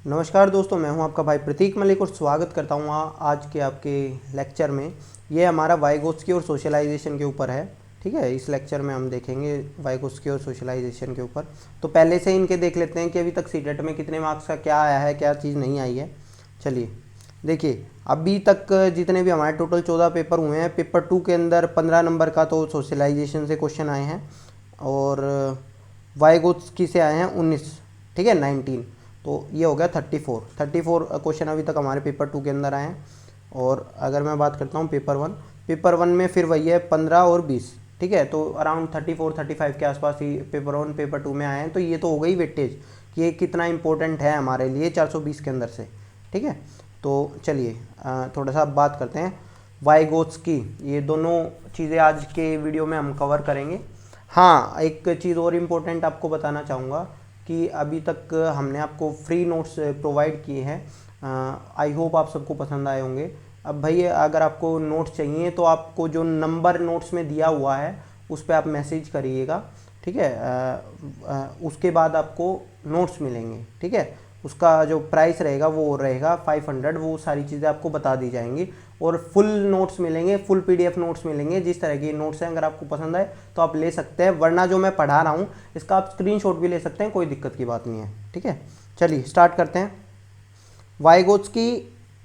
नमस्कार दोस्तों, मैं हूं आपका भाई प्रतीक मलिक और स्वागत करता हूं आज के आपके लेक्चर में। ये हमारा वाइगोत्स्की और सोशलाइजेशन के ऊपर है। ठीक है, इस लेक्चर में हम देखेंगे वाइगोत्स्की और सोशलाइजेशन के ऊपर। तो पहले से इनके देख लेते हैं कि अभी तक सीटेट में कितने मार्क्स का क्या आया है, क्या चीज़ नहीं आई है। चलिए देखिए, अभी तक जितने भी हमारे टोटल 14 पेपर हुए हैं, पेपर 2 के अंदर 15 नंबर का तो सोशलाइजेशन से क्वेश्चन आए हैं और वाइगोत्स्की से आए हैं 19। ठीक है, 19, तो ये हो गया 34 क्वेश्चन अभी तक हमारे पेपर 2 के अंदर आए हैं। और अगर मैं बात करता हूँ पेपर वन में फिर वही है 15 और 20। ठीक है, तो अराउंड 34-35 के आसपास ही पेपर 1 पेपर 2 में आए हैं। तो ये तो हो गई वेटेज कि ये कितना इंपॉर्टेंट है हमारे लिए 420 के अंदर से। ठीक है, तो चलिए थोड़ा सा बात करते हैं वाइगोत्स्की। ये दोनों चीज़ें आज के वीडियो में हम कवर करेंगे। हाँ, एक चीज़ और इम्पोर्टेंट आपको बताना चाहूँगा कि अभी तक हमने आपको फ्री नोट्स प्रोवाइड किए हैं। आई होप आप सबको पसंद आए होंगे। अब भाई अगर आपको नोट्स चाहिए तो आपको जो नंबर नोट्स में दिया हुआ है उस पर आप मैसेज करिएगा। ठीक है, उसके बाद आपको नोट्स मिलेंगे। ठीक है, उसका जो प्राइस रहेगा वो रहेगा 500। वो सारी चीज़ें आपको बता दी जाएंगी और फुल नोट्स मिलेंगे, फुल पीडीएफ नोट्स मिलेंगे। जिस तरह के नोट्स हैं अगर आपको पसंद आए तो आप ले सकते हैं, वरना जो मैं पढ़ा रहा हूँ इसका आप स्क्रीनशॉट भी ले सकते हैं, कोई दिक्कत की बात नहीं है। ठीक है, चलिए स्टार्ट करते हैं। Vygotsky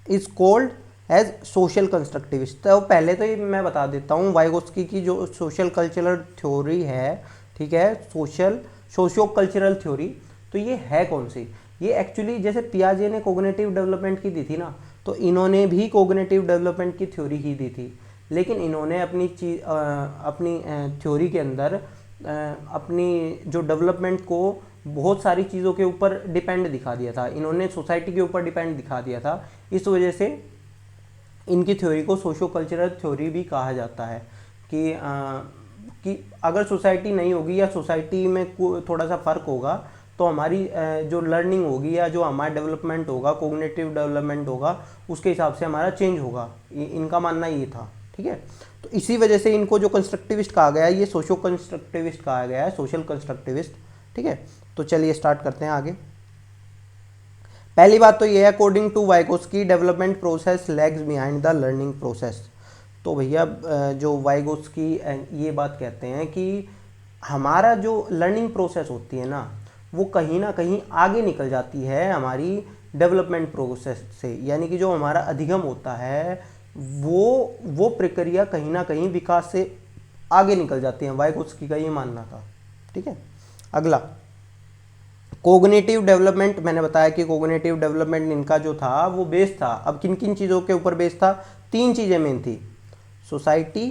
is called as social constructivist. तो पहले तो ये मैं बता देता हूँ, वाइगोत्स्की की जो सोशल कल्चरल थ्योरी है, ठीक है, सोशियो कल्चरल थ्योरी, तो ये है कौन सी? ये एक्चुअली जैसे पियाजे ने कोग्निटिव डेवलपमेंट की दी थी ना, तो इन्होंने भी कोग्निटिव डेवलपमेंट की थ्योरी ही दी थी। लेकिन इन्होंने अपनी थ्योरी के अंदर अपनी जो डेवलपमेंट को बहुत सारी चीज़ों के ऊपर डिपेंड दिखा दिया था। इन्होंने सोसाइटी के ऊपर डिपेंड दिखा दिया था। इस वजह से इनकी थ्योरी को सोशो कल्चरल थ्योरी भी कहा जाता है कि अगर सोसाइटी नहीं होगी या सोसाइटी में थोड़ा सा फ़र्क होगा तो हमारी जो लर्निंग होगी या जो हमारा डेवलपमेंट होगा, कोग्निटिव डेवलपमेंट होगा, उसके हिसाब से हमारा चेंज होगा। इनका मानना ये था। ठीक है, तो इसी वजह से इनको जो कंस्ट्रक्टिविस्ट कहा गया है, ये सोशो कंस्ट्रक्टिविस्ट कहा गया है, सोशल कंस्ट्रक्टिविस्ट। ठीक है, तो चलिए स्टार्ट करते हैं आगे। पहली बात तो ये है, according to Vygotsky development process lags behind the learning process. तो भैया जो वाइगोत्स्की ये बात कहते हैं कि हमारा जो लर्निंग प्रोसेस होती है ना, वो कहीं ना कहीं आगे निकल जाती है हमारी डेवलपमेंट प्रोसेस से। यानी कि जो हमारा अधिगम होता है वो प्रक्रिया कहीं ना कहीं विकास से आगे निकल जाती है। वाइगोत्स्की का ये मानना था। ठीक है, अगला कोग्निटिव डेवलपमेंट। मैंने बताया कि कोग्निटिव डेवलपमेंट इनका जो था वो बेस था। अब किन किन चीज़ों के ऊपर बेस था? 3 चीज़ें मेन थी, सोसाइटी,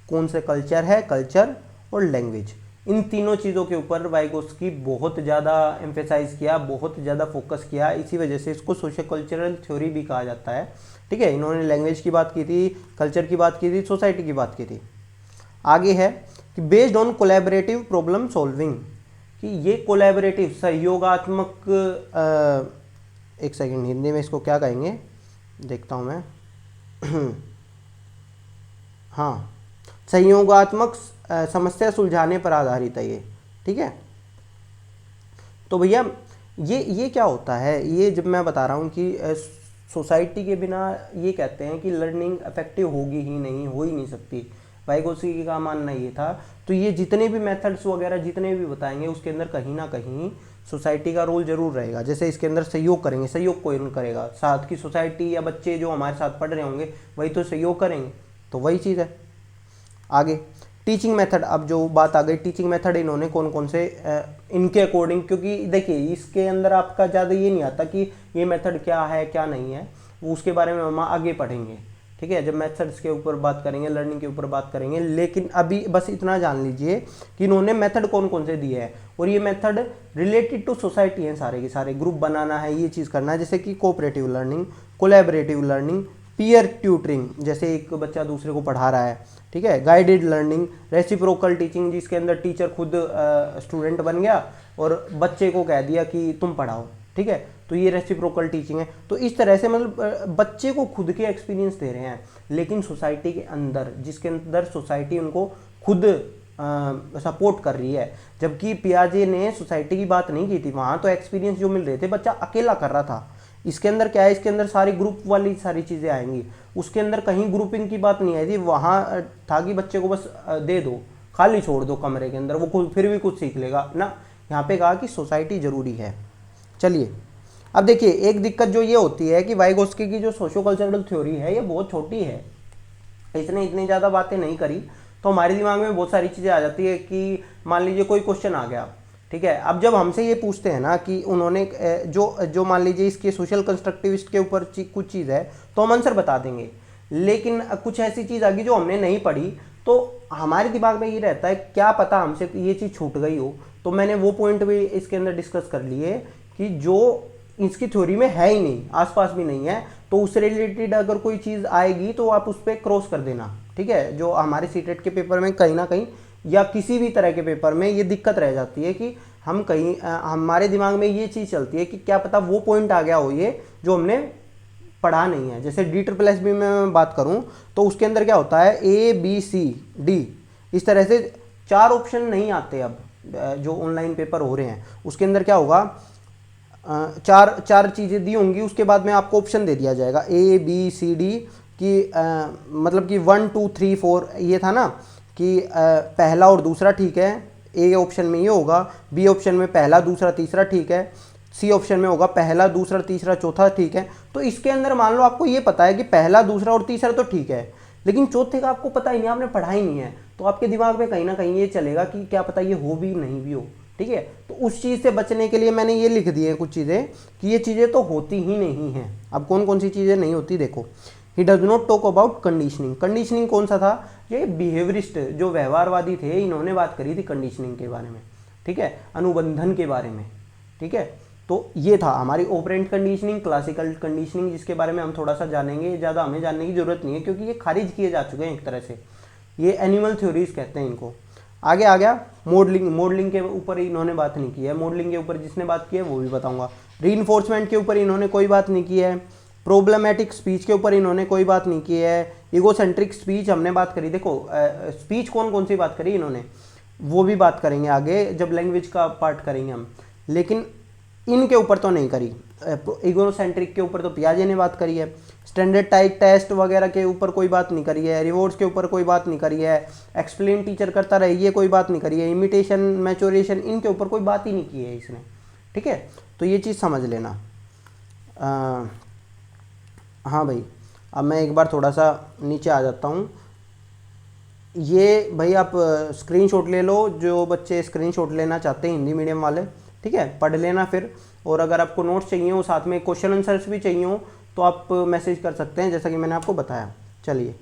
कौन से कल्चर है, कल्चर, और लैंग्वेज। इन तीनों चीज़ों के ऊपर वाइगोत्स्की बहुत ज़्यादा एम्फेसाइज किया, बहुत ज़्यादा फोकस किया। इसी वजह से इसको सोशल कल्चरल थ्योरी भी कहा जाता है। ठीक है, इन्होंने लैंग्वेज की बात की थी, कल्चर की बात की थी, सोसाइटी की बात की थी। आगे है कि based on collaborative problem solving, कि ये कोलैबोरेटिव सहयोगात्मक, एक सेकंड, हिंदी में इसको क्या कहेंगे देखता हूँ मैं। हाँ, सहयोगात्मक समस्या सुलझाने पर आधारित है ये। ठीक है, तो भैया ये क्या होता है, ये जब मैं बता रहा हूँ कि सोसाइटी के बिना ये कहते हैं कि लर्निंग इफेक्टिव होगी ही नहीं, हो ही नहीं सकती। वाइगोत्स्की का मानना ये था। तो ये जितने भी मेथड्स वगैरह जितने भी बताएंगे उसके अंदर कहीं ना कहीं सोसाइटी का रोल जरूर रहेगा। जैसे इसके अंदर सहयोग करेंगे, सहयोग कौन करेगा? साथ की सोसाइटी या बच्चे जो हमारे साथ पढ़ रहे होंगे वही तो सहयोग करेंगे। तो वही चीज़ है। आगे टीचिंग मेथड। अब जो बात आ गई टीचिंग मेथड, इन्होंने कौन कौन से इनके अकॉर्डिंग, क्योंकि देखिए इसके अंदर आपका ज़्यादा ये नहीं आता कि ये मेथड क्या है क्या नहीं है, वो उसके बारे में हम आगे पढ़ेंगे। ठीक है, जब मेथड्स के ऊपर बात करेंगे, लर्निंग के ऊपर बात करेंगे। लेकिन अभी बस इतना जान लीजिए कि इन्होंने मेथड कौन कौन से दिए हैं और ये मेथड रिलेटेड टू सोसाइटी हैं। सारे के सारे ग्रुप बनाना है, ये चीज़ करना है, जैसे कि cooperative learning, collaborative learning, peer tutoring, जैसे एक बच्चा दूसरे को पढ़ा रहा है। ठीक है, गाइडेड लर्निंग, रेसिप्रोकल टीचिंग, जिसके अंदर टीचर खुद स्टूडेंट बन गया और बच्चे को कह दिया कि तुम पढ़ाओ। ठीक है, तो ये रेसिप्रोकल टीचिंग है। तो इस तरह से मतलब बच्चे को खुद के एक्सपीरियंस दे रहे हैं, लेकिन सोसाइटी के अंदर, जिसके अंदर सोसाइटी उनको खुद सपोर्ट कर रही है, जबकि पियाजे ने सोसाइटी की बात नहीं की थी। वहाँ तो एक्सपीरियंस जो मिल रहे थे बच्चा अकेला कर रहा था। इसके अंदर क्या है, इसके अंदर सारी ग्रुप वाली सारी चीज़ें आएंगी, उसके अंदर कहीं ग्रुपिंग की बात नहीं आई थी। वहाँ था कि बच्चे को बस दे दो, खाली छोड़ दो कमरे के अंदर, वो फिर भी कुछ सीख लेगा ना। यहाँ पे कहा कि सोसाइटी ज़रूरी है। चलिए अब देखिए, एक दिक्कत जो ये होती है कि वाइगोस्की की जो सोशो कल्चरल थ्योरी है ये बहुत छोटी है, इसने इतनी ज़्यादा बातें नहीं करी, तो हमारे दिमाग में बहुत सारी चीज़ें आ जाती है कि मान लीजिए कोई क्वेश्चन आ गया, ठीक है। अब जब हमसे ये पूछते हैं ना कि उन्होंने जो मान लीजिए इसके सोशल कंस्ट्रक्टिविस्ट के ऊपर कुछ चीज़ है, तो हम आंसर बता देंगे, लेकिन कुछ ऐसी चीज़ आ गई जो हमने नहीं पढ़ी, तो हमारे दिमाग में ये रहता है क्या पता हमसे ये चीज़ छूट गई हो। तो मैंने वो पॉइंट भी इसके अंदर डिस्कस कर लिए कि जो इसकी थ्योरी में है ही नहीं, आसपास भी नहीं है, तो उससे रिलेटेड अगर कोई चीज़ आएगी तो आप उस पर क्रॉस कर देना, ठीक है। जो हमारे सीटेट के पेपर में कहीं ना कहीं या किसी भी तरह के पेपर में ये दिक्कत रह जाती है कि हम कहीं हमारे दिमाग में ये चीज़ चलती है कि क्या पता वो पॉइंट आ गया हो ये जो हमने पढ़ा नहीं है। जैसे D++ में मैं बात करूं तो उसके अंदर क्या होता है, ABCD इस तरह से 4 ऑप्शन नहीं आते। अब जो ऑनलाइन पेपर हो रहे हैं उसके अंदर क्या होगा, चार चीज़ें दी होंगी, उसके बाद में आपको ऑप्शन दे दिया जाएगा ABCD की मतलब कि 1 2 3 4 ये था ना कि पहला और दूसरा ठीक है, ए ऑप्शन में ये होगा, बी ऑप्शन में पहला दूसरा तीसरा ठीक है, सी ऑप्शन में होगा पहला दूसरा तीसरा चौथा ठीक है। तो इसके अंदर मान लो आपको ये पता है कि पहला दूसरा और तीसरा तो ठीक है, लेकिन चौथे का आपको पता ही नहीं, आपने पढ़ा ही नहीं है, तो आपके दिमाग में कहीं ना कहीं ये चलेगा कि क्या पता ये हो भी नहीं भी हो, ठीक है। तो उस चीज़ से बचने के लिए मैंने ये लिख दी है कुछ चीज़ें कि ये चीज़ें तो होती ही नहीं हैं। अब कौन कौन सी चीज़ें नहीं होती देखो, he does not talk about conditioning. Conditioning कौन सा था, ये बिहेवियरिस्ट जो व्यवहारवादी थे इन्होंने बात करी थी कंडीशनिंग के बारे में, ठीक है, अनुबंधन के बारे में, ठीक है। तो ये था हमारी ऑपरेंट कंडीशनिंग, क्लासिकल कंडीशनिंग, जिसके बारे में हम थोड़ा सा जानेंगे, ज़्यादा हमें जानने की जरूरत नहीं है क्योंकि ये खारिज किए जा चुके हैं एक तरह से, ये एनिमल थ्योरीज कहते हैं इनको। आगे आ गया मॉडलिंग, मॉडलिंग के ऊपर इन्होंने बात नहीं की है, मॉडलिंग के ऊपर जिसने बात की है वो भी बताऊंगा। रीइंफोर्समेंट के ऊपर इन्होंने कोई बात नहीं की है, प्रॉब्लमेटिक स्पीच के ऊपर इन्होंने कोई बात नहीं की है, ईगोसेंट्रिक स्पीच हमने बात करी। देखो स्पीच कौन कौन सी बात करी इन्होंने, वो भी बात करेंगे आगे जब लैंग्वेज का पार्ट करेंगे हम, लेकिन इनके ऊपर तो नहीं करी। ईगोसेंट्रिक के ऊपर तो पियाजे ने बात करी है, स्टैंडर्ड टाइप टेस्ट वगैरह के ऊपर कोई बात नहीं करी है, रिवॉर्ड्स के ऊपर कोई बात नहीं करी है, एक्सप्लेन टीचर करता रहे ये कोई बात नहीं करी है, इमिटेशन मैच्योरेशन इनके ऊपर कोई बात ही नहीं की है इसने, ठीक है। तो ये चीज़ समझ लेना। हाँ भाई, अब मैं एक बार थोड़ा सा नीचे आ जाता हूँ। ये भाई आप स्क्रीनशॉट ले लो, जो बच्चे स्क्रीनशॉट लेना चाहते हैं हिंदी मीडियम वाले, ठीक है, पढ़ लेना फिर। और अगर आपको नोट्स चाहिए हो, साथ में क्वेश्चन आंसर्स भी चाहिए हो, तो आप मैसेज कर सकते हैं जैसा कि मैंने आपको बताया। चलिए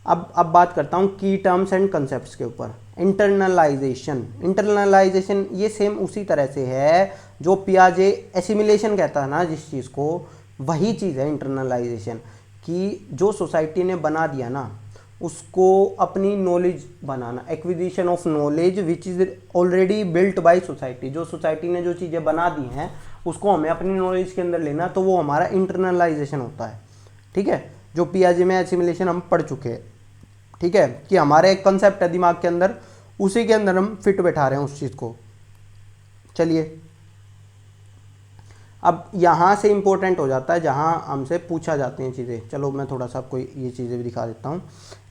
अब बात करता हूँ की टर्म्स एंड कंसेप्ट्स के ऊपर। इंटरनलाइजेशन, इंटरनलाइजेशन ये सेम उसी तरह से है जो पियाजे एसिमिलेशन कहता है ना जिस चीज़ को, वही चीज़ है इंटरनलाइजेशन, कि जो सोसाइटी ने बना दिया ना उसको अपनी knowledge banana, acquisition of knowledge which is already built by society. जो सोसाइटी ने जो चीज़ें बना दी हैं उसको हमें अपनी नॉलेज के अंदर लेना, तो वो हमारा इंटरनलाइजेशन होता है, ठीक है। जो पियाजे में एसिमिलेशन हम पढ़ चुके हैं, ठीक है, कि हमारा एक कंसेप्ट है दिमाग के अंदर, उसी के अंदर हम फिट बैठा रहे हैं उस चीज़ को। चलिए अब यहाँ से इम्पोर्टेंट हो जाता है जहाँ हमसे पूछा जाती हैं चीज़ें। चलो मैं थोड़ा सा आपको ये चीज़ें भी दिखा देता हूँ।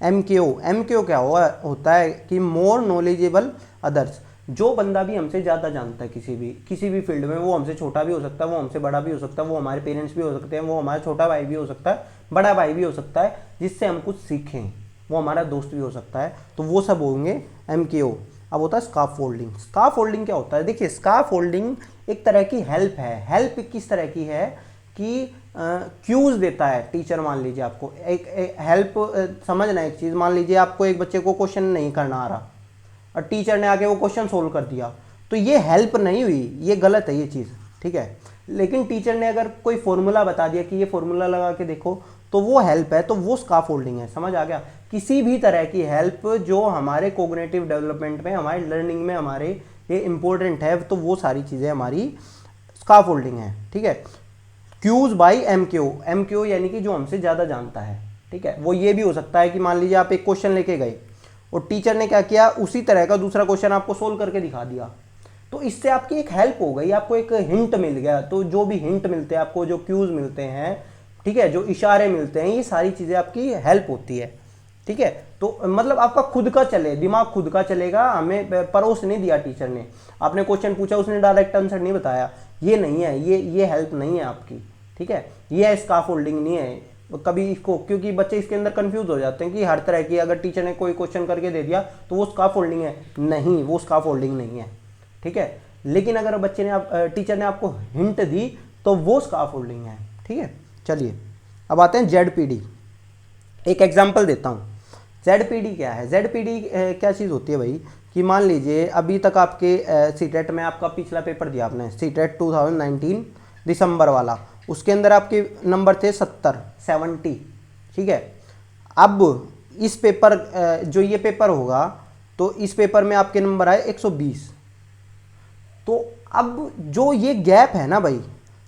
MQ क्या होता है कि मोर नॉलेजेबल अदर्स। जो बंदा भी हमसे ज़्यादा जानता है किसी भी फील्ड में, वो हमसे छोटा भी हो सकता है, वो हमसे बड़ा भी हो सकता है, वो हमारे पेरेंट्स भी हो सकते हैं, वो हमारा छोटा भाई भी हो सकता है, बड़ा भाई भी हो सकता है, जिससे हम कुछ सीखें, वो हमारा दोस्त भी हो सकता है, तो वो सब होंगे MQ। अब होता है स्काफ फोल्डिंग। स्काफ फोल्डिंग क्या होता है, देखिए स्काफ फोल्डिंग एक तरह की हेल्प है। हेल्प किस तरह की है कि क्यूज देता है टीचर। मान लीजिए आपको एक हेल्प समझना एक चीज़, मान लीजिए आपको एक बच्चे को क्वेश्चन नहीं करना आ रहा और टीचर ने आके वो क्वेश्चन सोल्व कर दिया, तो ये हेल्प नहीं हुई, ये गलत है ये चीज़, ठीक है। लेकिन टीचर ने अगर कोई फॉर्मूला बता दिया कि ये फॉर्मूला लगा के देखो, तो वो हेल्प है, तो वो स्काफ फोल्डिंग है। समझ आ गया। किसी भी तरह की हेल्प जो हमारे कोग्निटिव डेवलपमेंट में, हमारे लर्निंग में हमारे ये इंपॉर्टेंट है, तो वो सारी चीज़ें हमारी स्काफ फोल्डिंग है, ठीक है। क्यूज बाई MQ यानी कि जो हमसे ज़्यादा जानता है, ठीक है। वो ये भी हो सकता है कि मान लीजिए आप एक क्वेश्चन लेके गए और टीचर ने क्या किया, उसी तरह का दूसरा क्वेश्चन आपको सोल्व करके दिखा दिया। तो इससे आपकी एक हेल्प हो गई, आपको एक हिंट मिल गया। तो जो भी हिंट मिलते हैं आपको, जो क्यूज मिलते हैं, ठीक है, जो इशारे मिलते हैं, ये सारी चीज़ें आपकी हेल्प होती है। ठीक है, तो मतलब आपका खुद का चले, दिमाग खुद का चलेगा। हमें परोस नहीं दिया टीचर ने, आपने क्वेश्चन पूछा उसने डायरेक्ट आंसर नहीं बताया, ये नहीं है, ये हेल्प नहीं है आपकी। ठीक है, ये स्काफोल्डिंग नहीं है कभी इसको, क्योंकि बच्चे इसके अंदर कंफ्यूज हो जाते हैं कि हर तरह की अगर टीचर ने कोई क्वेश्चन करके दे दिया तो वो स्काफोल्डिंग है। नहीं, वो स्काफोल्डिंग नहीं है। ठीक है, लेकिन अगर बच्चे ने टीचर ने आपको हिंट दी तो वो स्काफोल्डिंग है। ठीक है, चलिए अब आते हैं ZPD। एक एग्जांपल देता हूँ। ZPD क्या है? ZPD क्या चीज़ होती है भाई, कि मान लीजिए अभी तक आपके सीटेट में आपका पिछला पेपर दिया आपने, सीटेट 2019 दिसंबर वाला, उसके अंदर आपके नंबर थे 70। ठीक है, अब इस पेपर जो ये पेपर होगा तो इस पेपर में आपके नंबर आए 120। तो अब जो ये गैप है ना भाई,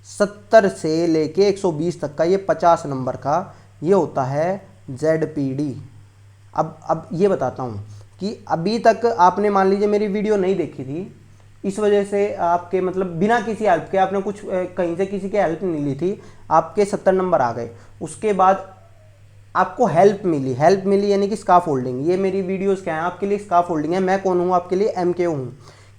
70 से लेके 120 तक का, ये 50 नंबर का, ये होता है ZPD। अब ये बताता हूँ कि अभी तक आपने मान लीजिए मेरी वीडियो नहीं देखी थी, इस वजह से आपके मतलब बिना किसी हेल्प के, आपने कुछ कहीं से किसी की हेल्प नहीं ली थी, आपके 70 नंबर आ गए। उसके बाद आपको हेल्प मिली यानी कि स्काफोल्डिंग। ये मेरी वीडियोस क्या है आपके लिए? स्काफोल्डिंग है। मैं कौन हूँ आपके लिए? MKO हूँ,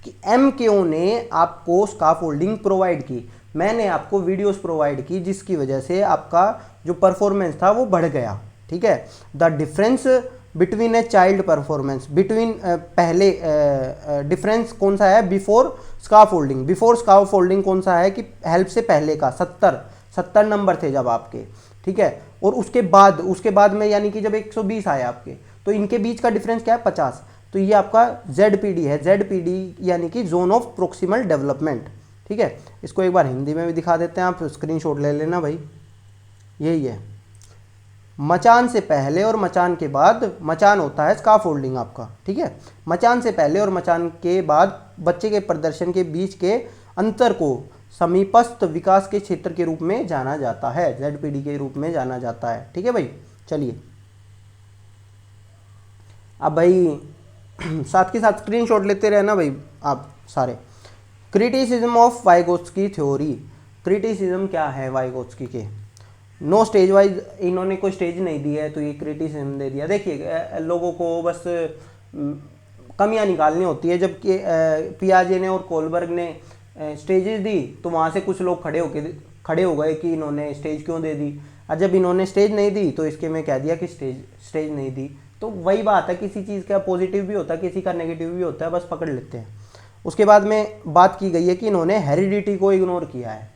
कि MKO ने आपको स्काफोल्डिंग प्रोवाइड की, मैंने आपको वीडियोस प्रोवाइड की, जिसकी वजह से आपका जो परफॉर्मेंस था वो बढ़ गया। ठीक है, the difference between a child performance, between पहले डिफरेंस कौन सा है? Before scaffolding. बिफोर स्काफोल्डिंग कौन सा है? कि हेल्प से पहले का 70 नंबर थे जब आपके। ठीक है, और उसके बाद में यानी कि जब 120 आए आपके, तो इनके बीच का डिफरेंस क्या है? 50। तो ये आपका ZPD है। ZPD यानी कि जोन ऑफ प्रोक्सिमल डेवलपमेंट। ठीक है, इसको एक बार हिंदी में भी दिखा देते हैं, आप स्क्रीनशॉट ले लेना भाई। यही है, मचान से पहले और मचान के बाद, मचान होता है स्काफोल्डिंग आपका। ठीक है, मचान से पहले और मचान के बाद बच्चे के प्रदर्शन के बीच के अंतर को समीपस्थ विकास के क्षेत्र के रूप में जाना जाता है, ZPD के रूप में जाना जाता है। ठीक है भाई, चलिए अब भाई साथ के साथ स्क्रीनशॉट लेते रहना भाई आप सारे। Criticism of Vygotsky theory. Criticism क्या है वाइगोत्स्की के? नो स्टेज वाइज, इन्होंने कोई स्टेज नहीं दी है तो ये क्रिटिसिज्म दे दिया। देखिए लोगों को बस कमियां निकालनी होती है। जबकि पियाजे ने और कोलबर्ग ने स्टेजेस दी तो वहाँ से कुछ लोग खड़े हो गए कि इन्होंने स्टेज क्यों दे दी। और जब इन्होंने स्टेज नहीं दी तो इसके में कह दिया कि स्टेज नहीं दी। तो वही बात है, किसी चीज़ का पॉजिटिव भी होता है, किसी का नेगेटिव भी होता है, बस पकड़ लेते हैं। उसके बाद में बात की गई है कि इन्होंने हेरिडिटी को इग्नोर किया है,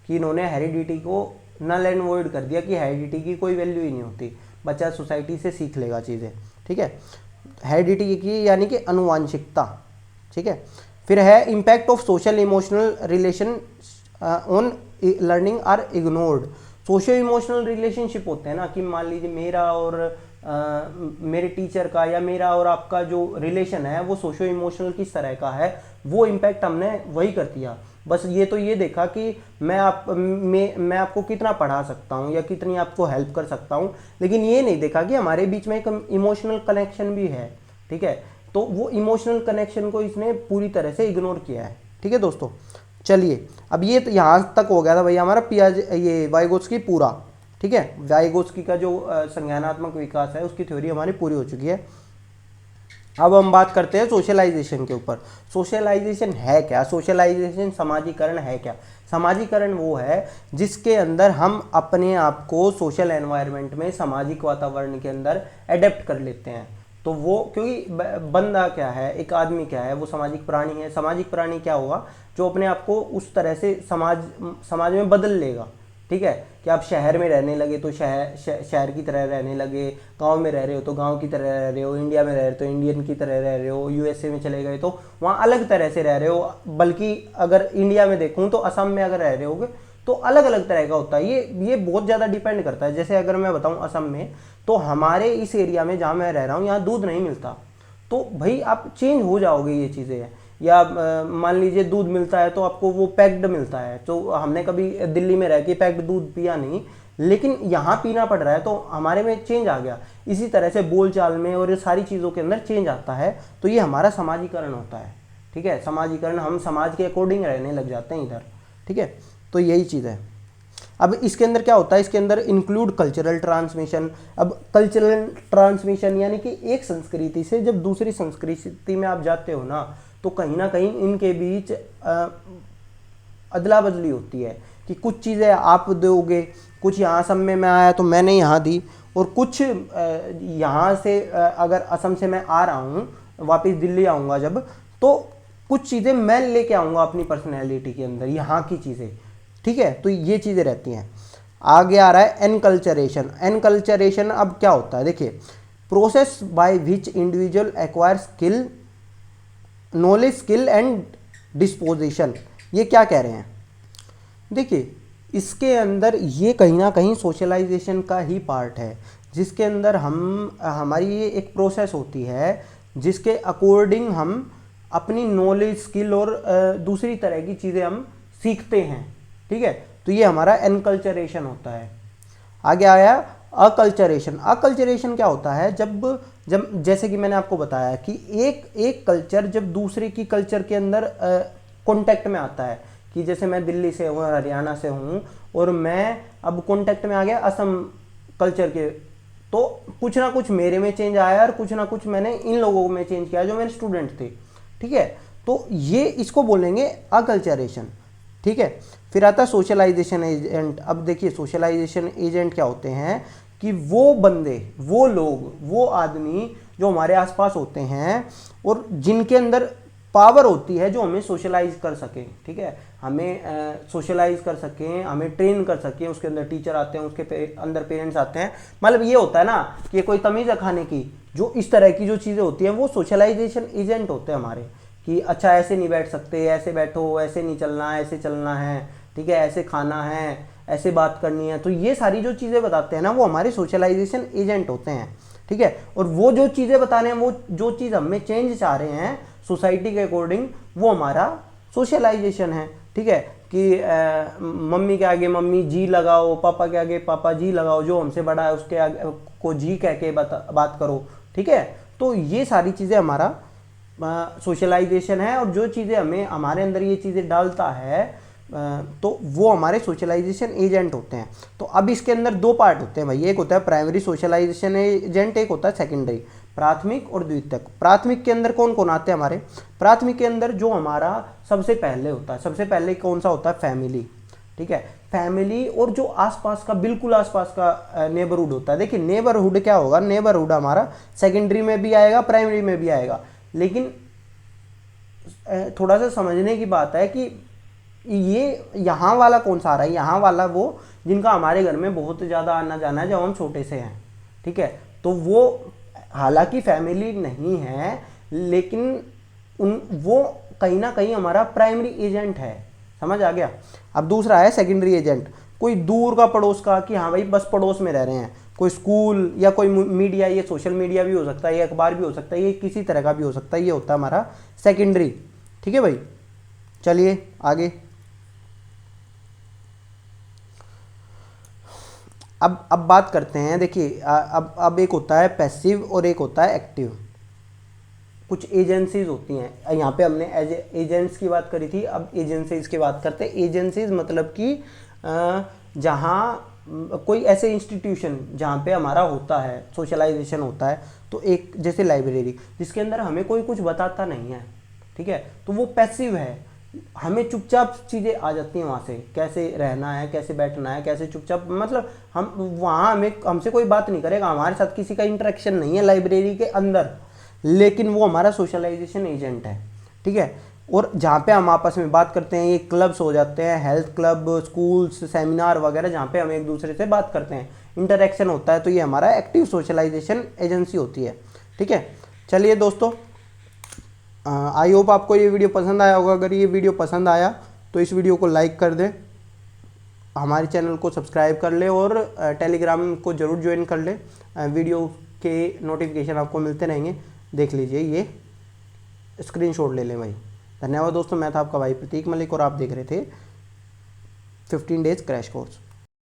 कि इन्होंने हेरिडिटी को नल एंड वॉइड कर दिया, कि हेरिडिटी की कोई वैल्यू ही नहीं होती, बच्चा सोसाइटी से सीख लेगा चीज़ें। ठीक है, हेरिडिटी की यानी कि अनुवांशिकता। ठीक है, फिर है impact of social emotional relation on learning are ignored. Social emotional relationship होते हैं ना, कि मान लीजिए मेरा और मेरे टीचर का या मेरा और आपका जो रिलेशन है वो सोशो इमोशनल किस तरह का है, वो इम्पैक्ट हमने वही कर दिया। बस ये देखा कि मैं आपको कितना पढ़ा सकता हूँ या कितनी आपको हेल्प कर सकता हूँ, लेकिन ये नहीं देखा कि हमारे बीच में एक इमोशनल कनेक्शन भी है। ठीक है, तो वो इमोशनल कनेक्शन को इसने पूरी तरह से इग्नोर किया है। ठीक है दोस्तों, चलिए अब ये तो यहाँ तक हो गया था भैया हमारा ये वाइगोत्स्की पूरा। ठीक है, वाइगोत्स्की का जो संज्ञानात्मक विकास है उसकी थ्योरी हमारी पूरी हो चुकी है। अब हम बात करते हैं सोशलाइजेशन के ऊपर। सोशलाइजेशन है क्या? सोशलाइजेशन समाजीकरण है क्या? समाजीकरण वो है जिसके अंदर हम अपने आप को सोशल एनवायरनमेंट में, सामाजिक वातावरण के अंदर एडेप्ट कर लेते हैं। तो वो क्योंकि बंदा क्या है, एक आदमी क्या है, वो सामाजिक प्राणी है। सामाजिक प्राणी क्या होगा? जो अपने आप को उस तरह से समाज में बदल लेगा। ठीक है, कि आप शहर में रहने लगे तो शहर की तरह रहने लगे, गांव में रह रहे हो तो गांव की तरह रह रहे हो, इंडिया में रह रहे हो तो इंडियन की तरह रह रहे हो, USA में चले गए तो वहाँ अलग तरह से रह रहे हो। बल्कि अगर इंडिया में देखूँ तो असम में अगर रह रहे होगे तो अलग अलग तरह का होता है। ये बहुत ज़्यादा डिपेंड करता है। जैसे अगर मैं बताऊँ असम में, तो हमारे इस एरिया में जहाँ मैं रह रहा हूँ यहाँ दूध नहीं मिलता, तो भाई आप चेंज हो जाओगे ये चीज़ें हैं। या मान लीजिए दूध मिलता है तो आपको वो पैक्ड मिलता है, तो हमने कभी दिल्ली में रह के पैक्ड दूध पिया नहीं, लेकिन यहाँ पीना पड़ रहा है तो हमारे में चेंज आ गया। इसी तरह से बोलचाल में और ये सारी चीज़ों के अंदर चेंज आता है, तो ये हमारा समाजीकरण होता है। ठीक है, समाजीकरण, हम समाज के अकॉर्डिंग रहने लग जाते हैं इधर। ठीक है, तो यही चीज़ है। अब इसके अंदर क्या होता है, इसके अंदर इंक्लूड कल्चरल ट्रांसमिशन। अब कल्चरल ट्रांसमिशन यानी कि एक संस्कृति से जब दूसरी संस्कृति में आप जाते हो ना, तो कहीं ना कहीं इनके बीच अदला बदली होती है कि कुछ चीज़ें आप दोगे, कुछ यहाँ असम में आया तो मैंने यहाँ दी, और कुछ यहाँ से अगर असम से मैं आ रहा हूँ वापस दिल्ली आऊँगा जब, तो कुछ चीज़ें मैं लेके आऊँगा अपनी पर्सनैलिटी के अंदर, यहाँ की चीज़ें। ठीक है, तो ये चीज़ें रहती हैं। आगे आ रहा है एनकल्चरेशन। एनकल्चरेशन अब क्या होता है, देखिए, process by which individual acquire skill, knowledge, skill and disposition. ये क्या कह रहे हैं, देखिए इसके अंदर ये कहीं ना कहीं सोशलाइजेशन का ही पार्ट है, जिसके अंदर हमारी ये एक प्रोसेस होती है जिसके अकॉर्डिंग हम अपनी नॉलेज, स्किल और दूसरी तरह की चीज़ें हम सीखते हैं। ठीक है, तो ये हमारा एनकल्चरेशन होता है। आगे आया अकल्चरेशन। अकल्चरेशन क्या होता है, जब जैसे कि मैंने आपको बताया कि एक कल्चर जब दूसरे की कल्चर के अंदर कांटेक्ट में आता है, कि जैसे मैं दिल्ली से हूँ, हरियाणा से हूँ, और मैं अब कांटेक्ट में आ गया असम कल्चर के, तो कुछ ना कुछ मेरे में चेंज आया और कुछ ना कुछ मैंने इन लोगों में चेंज किया जो मेरे स्टूडेंट थे। ठीक है, तो ये इसको बोलेंगे अकल्चरेशन। ठीक है, फिर आता है सोशलाइजेशन एजेंट। अब देखिए सोशलाइजेशन एजेंट क्या होते हैं कि वो बंदे, वो लोग, वो आदमी जो हमारे आसपास होते हैं और जिनके अंदर पावर होती है जो हमें सोशलाइज कर सकें। ठीक है, हमें सोशलाइज कर सकें, हमें ट्रेन कर सकें, उसके अंदर टीचर आते हैं, उसके अंदर पेरेंट्स आते हैं। मतलब ये होता है ना कि कोई तमीज़ है खाने की, जो इस तरह की जो चीज़ें होती हैं वो सोशलाइजेशन एजेंट होते हैं हमारे, कि अच्छा ऐसे नहीं बैठ सकते, ऐसे बैठो, ऐसे नहीं चलना, ऐसे चलना है, ठीक है, ऐसे खाना है, ऐसे बात करनी है। तो ये सारी जो चीज़ें बताते हैं ना, वो हमारे सोशलाइजेशन एजेंट होते हैं। ठीक है, और वो जो चीज़ें बता रहे हैं, वो जो चीज़ हमें चेंज चाह रहे हैं सोसाइटी के अकॉर्डिंग, वो हमारा सोशलाइजेशन है। ठीक है, कि मम्मी के आगे मम्मी जी लगाओ, पापा के आगे पापा जी लगाओ, जो हमसे बड़ा है उसके आगे को जी कह के बात करो। ठीक है, तो ये सारी चीज़ें हमारा सोशलाइजेशन है, और जो चीज़ें हमें हमारे अंदर ये चीज़ें डालता है तो वो हमारे सोशलाइजेशन एजेंट होते हैं। तो अब इसके अंदर दो पार्ट होते हैं भाई, एक होता है प्राइमरी सोशलाइजेशन एजेंट, एक होता है सेकेंडरी, प्राथमिक और द्वितीयक। प्राथमिक के अंदर कौन कौन आते हैं हमारे, प्राथमिक के अंदर जो हमारा सबसे पहले होता है, सबसे पहले कौन सा होता है, फैमिली। ठीक है, फैमिली और जो आसपास का, बिल्कुल आसपास का नेबरहुड होता है। देखिए नेबरहुड क्या होगा, नेबरहुड हमारा सेकेंडरी में भी आएगा, प्राइमरी में भी आएगा, लेकिन थोड़ा सा समझने की बात है कि ये यहाँ वाला कौन सा आ रहा है, यहाँ वाला वो जिनका हमारे घर में बहुत ज़्यादा आना जाना है जब हम छोटे से हैं। ठीक है, तो वो हालांकि फैमिली नहीं है, लेकिन वो कहीं ना कहीं हमारा प्राइमरी एजेंट है। समझ आ गया। अब दूसरा है सेकेंडरी एजेंट, कोई दूर का पड़ोस का, कि हाँ भाई बस पड़ोस में रह रहे हैं, कोई स्कूल या कोई मीडिया, ये सोशल मीडिया भी हो सकता है, ये अखबार भी हो सकता है, ये किसी तरह का भी हो सकता है, ये होता है हमारा सेकेंडरी। ठीक है भाई, चलिए आगे। अब बात करते हैं, देखिए अब एक होता है पैसिव और एक होता है एक्टिव। कुछ एजेंसीज होती हैं, यहाँ पे हमने एजेंट्स की बात करी थी, अब एजेंसीज की बात करते हैं। एजेंसीज मतलब कि जहाँ कोई ऐसे इंस्टीट्यूशन जहाँ पे हमारा होता है सोशलाइजेशन होता है, तो एक जैसे लाइब्रेरी जिसके अंदर हमें कोई कुछ बताता नहीं है। ठीक है, तो वो पैसिव है, हमें चुपचाप चीज़ें आ जाती हैं वहाँ से, कैसे रहना है, कैसे बैठना है, कैसे चुपचाप, मतलब हम वहाँ हमसे कोई बात नहीं करेगा, हमारे साथ किसी का इंटरेक्शन नहीं है लाइब्रेरी के अंदर, लेकिन वो हमारा सोशलाइजेशन एजेंट है। ठीक है, और जहाँ पे हम आपस में बात करते हैं, ये क्लब्स हो जाते हैं, हेल्थ क्लब, स्कूल्स, सेमिनार वगैरह, जहाँ पे हम एक दूसरे से बात करते हैं, इंटरेक्शन होता है, तो ये हमारा एक्टिव सोशलाइजेशन एजेंसी होती है। ठीक है, चलिए दोस्तों, आई होप आपको ये वीडियो पसंद आया होगा। अगर ये वीडियो पसंद आया तो इस वीडियो को लाइक कर दें, हमारे चैनल को सब्सक्राइब कर ले, और टेलीग्राम को ज़रूर ज्वाइन कर ले। वीडियो के नोटिफिकेशन आपको मिलते रहेंगे। देख लीजिए, ये स्क्रीनशॉट ले लें भाई। धन्यवाद दोस्तों, मैं था आपका भाई प्रतीक मलिक और आप देख रहे थे 15 डेज क्रैश कोर्स।